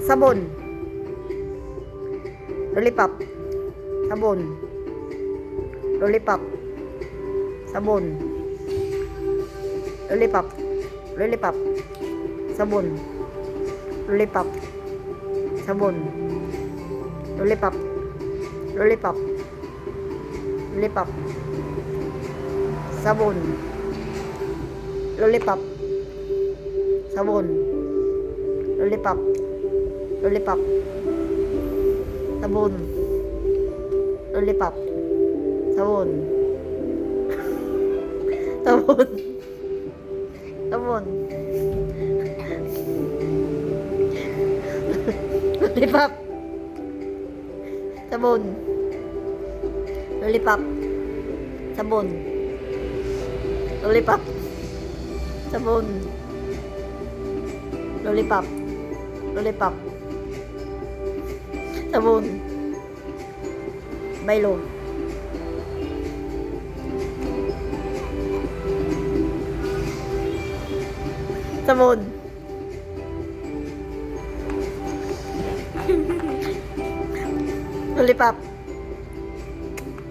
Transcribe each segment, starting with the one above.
Sabon. Lollipop. Sabon. Lollipop. Sabon. Lollipop. Lollipop. Sabon. Lollipop. Sabon. Lollipop. Lollipop. Lollipop. Sabon. Lollipop. Sabon. Lollipop. Lollipop. Sabon. Lollipop. Sabon. Sabon. Sabon. Lollipop. Sabon. Lollipop. Sabon. Lollipop. Sabon. Lollipop. Lollipop. Sabon. Milo. Sabon. Lollipop.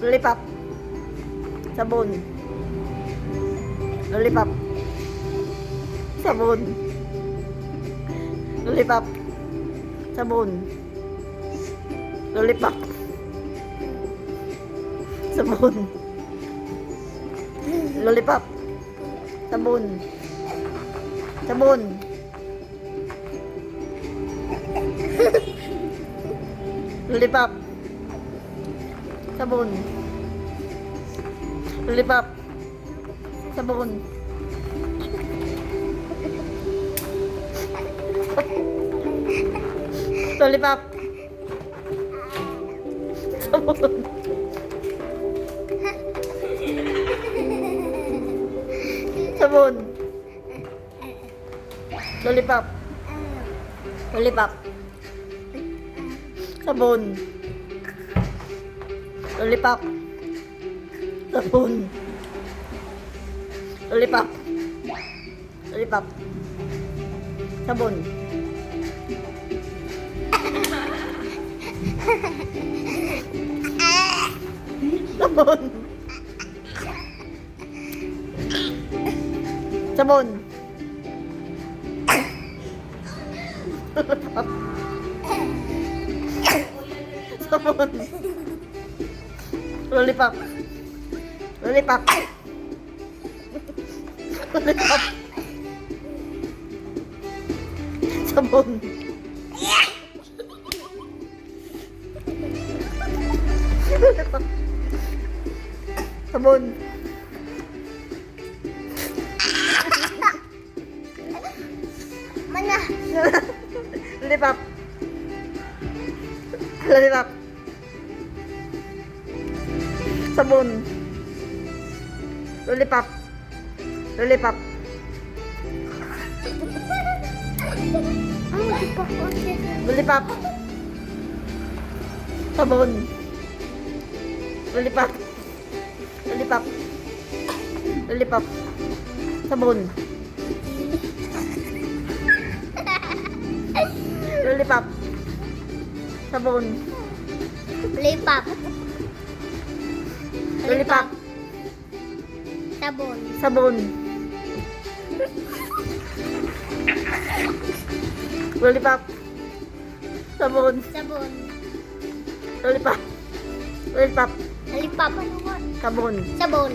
Lollipop. Sabon. Lollipop. Sabon. Lollipop. Sabon. Lollipop. Sabon. Lollipop. Sabon. Sabon. Lollipop. Sabon. Lollipop. Sabon. Lollipop. Sabon. Sabon. Lollipop. Lollipop. Sabon. Lollipop. Sabon. Lollipop. Lollipop. Sabon. Sabon. Sabon. Sabon. Lollipop. Lollipop. Lollipop. Sabon. Lollipop. Sabon. Mana? Lollipop. Lollipop. Sabon. Lollipop. Lollipop. Lollipop. Sabon. Lollipop. Lollipop. Lollipop. Sabon. Lollipop. Sabon. Lollipop. Lollipop. Sabon. Sabon. Lollipop. Sabon. Sabon. Lollipop. Lollipop. Lollipop. Sabon. Sabon.